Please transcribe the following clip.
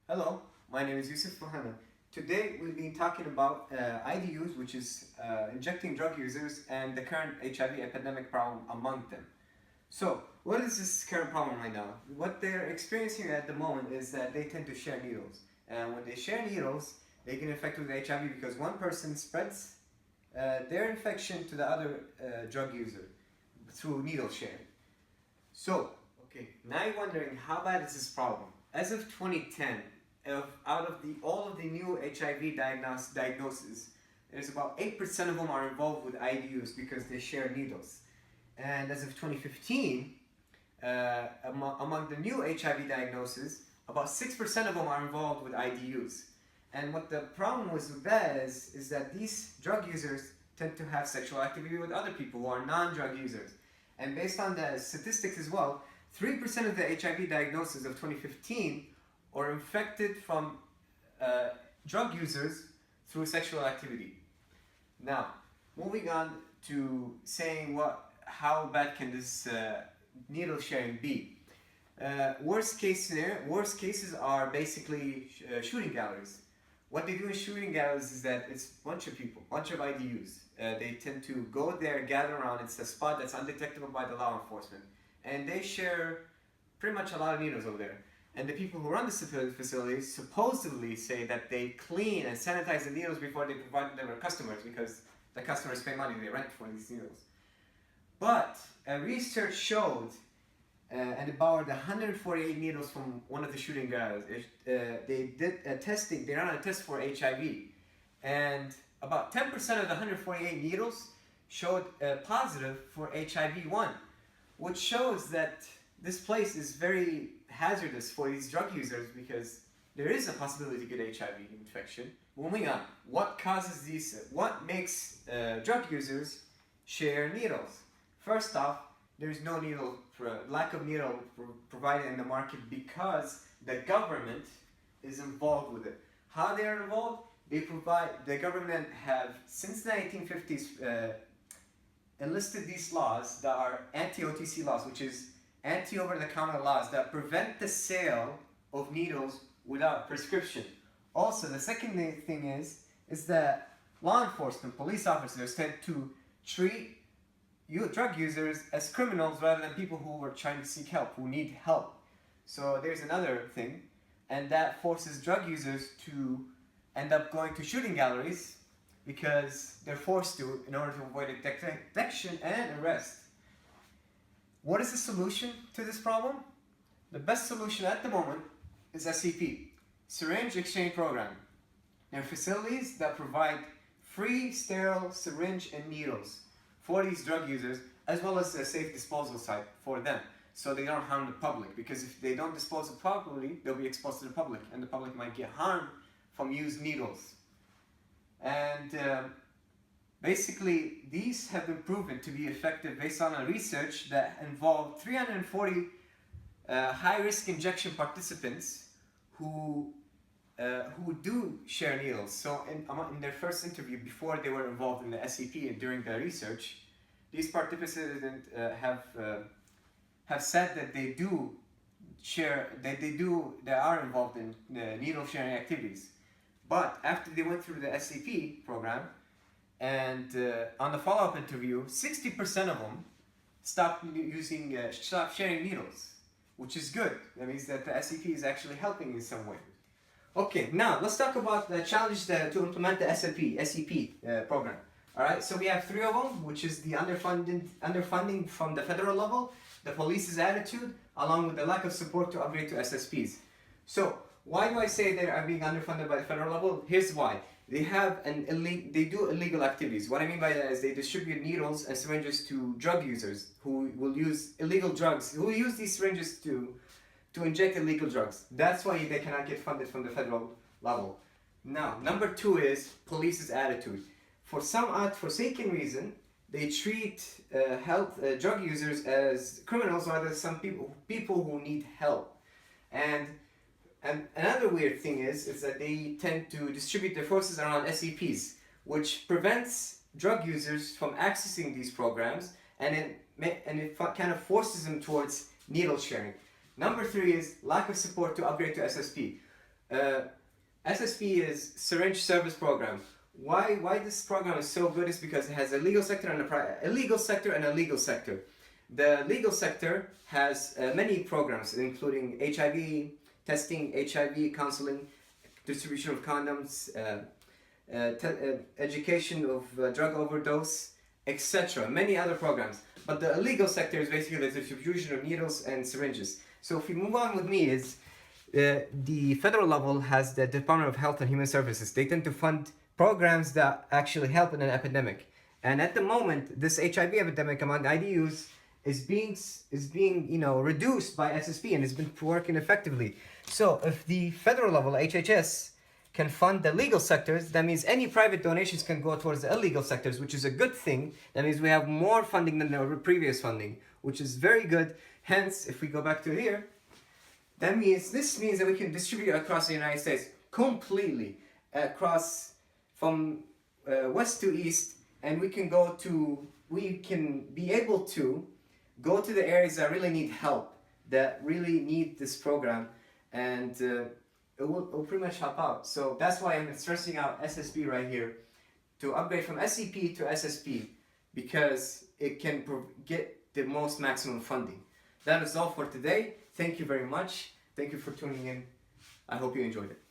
Hello, my name is Yousif. Today we'll be talking about IDUs, which is injecting drug users, and the current HIV epidemic problem among them. So, what is this current problem right now? What they're experiencing at the moment is that they tend to share needles. And when they share needles, they get infected with HIV because one person spreads their infection to the other drug user through needle sharing. So, okay, now you're wondering how bad is this problem? As of 2010, out of all of the new HIV diagnoses, there's about 8% of them are involved with IDUs because they share needles. And as of 2015, among the new HIV diagnoses, about 6% of them are involved with IDUs. And what the problem with that is that these drug users tend to have sexual activity with other people who are non-drug users. And based on the statistics as well, 3% of the HIV diagnoses of 2015 are infected from drug users through sexual activity. Now, moving on to saying how bad can this needle sharing be? Worst cases are basically shooting galleries. What they do in shooting galleries is that it's a bunch of people, bunch of IDUs. They tend to go there, gather around. It's a spot that's undetectable by the law enforcement. And they share pretty much a lot of needles over there. And the people who run the facilities supposedly say that they clean and sanitize the needles before they provide them to customers because the customers pay money, they rent for these needles. But research showed, and about 148 needles from one of the shooting guys, they did a testing, they ran a test for HIV. And about 10% of the 148 needles showed positive for HIV-1, which shows that this place is very hazardous for these drug users because there is a possibility to get HIV infection. Moving on, what causes these? What makes drug users share needles? First off, there's no needle, lack of needle provided in the market because the government is involved with it. How they are involved? The government have since the 1950s enlisted these laws that are anti-OTC laws, which is anti-over-the-counter laws that prevent the sale of needles without prescription. Also, the second thing is that law enforcement, police officers tend to treat drug users as criminals rather than people who are trying to seek help, who need help. So there's another thing, and that forces drug users to end up going to shooting galleries because they're forced to in order to avoid detection and arrest. What is the solution to this problem? The best solution at the moment is SEP, Syringe Exchange Program. There are facilities that provide free sterile syringe and needles for these drug users, as well as a safe disposal site for them, so they don't harm the public. Because if they don't dispose it properly, they'll be exposed to the public, and the public might get harmed from used needles. And basically, these have been proven to be effective based on a research that involved 340 high-risk injection participants who do share needles. So in their first interview, before they were involved in the SEP and during the research, these participants have said that they do share, they are involved in needle sharing activities. But after they went through the SEP program, and on the follow-up interview, 60% of them stopped sharing needles, which is good. That means that the SEP is actually helping in some way. Okay, now let's talk about the challenge to implement the SEP program. All right, so we have three of them, which is the underfunding from the federal level, the police's attitude, along with the lack of support to upgrade to SSPs. So why do I say they are being underfunded by the federal level? Here's why. They do illegal activities. What I mean by that is they distribute needles and syringes to drug users who will use illegal drugs, who use these syringes to inject illegal drugs. That's why they cannot get funded from the federal level. Now, number two is police's attitude. For some odd-forsaken reason, they treat drug users as criminals rather than some people who need help. And another weird thing is that they tend to distribute their forces around SEPs, which prevents drug users from accessing these programs, and it kind of forces them towards needle sharing. Number three is lack of support to upgrade to SSP. Uh, SSP is Syringe Service Program. Why this program is so good is because it has a legal sector and a legal sector and a legal sector. The legal sector has many programs, including HIV testing, HIV counseling, distribution of condoms, education of drug overdose, etc. Many other programs. But the illegal sector is basically the distribution of needles and syringes. So if you move on with me, is the federal level has the Department of Health and Human Services. They tend to fund programs that actually help in an epidemic. And at the moment, this HIV epidemic among IDUs is being reduced by SSP and has been working effectively. So if the federal level HHS can fund the legal sectors, that means any private donations can go towards the illegal sectors, which is a good thing. That means we have more funding than the previous funding, which is very good. Hence, if we go back to here, this means that we can distribute across the United States completely, across from west to east, and we can be able to go to the areas that really need help, that really need this program, and it will pretty much help out. So that's why I'm stressing out SSP right here, to upgrade from SCP to SSP, because it can get the most maximum funding. That is all for today. Thank you very much. Thank you for tuning in. I hope you enjoyed it.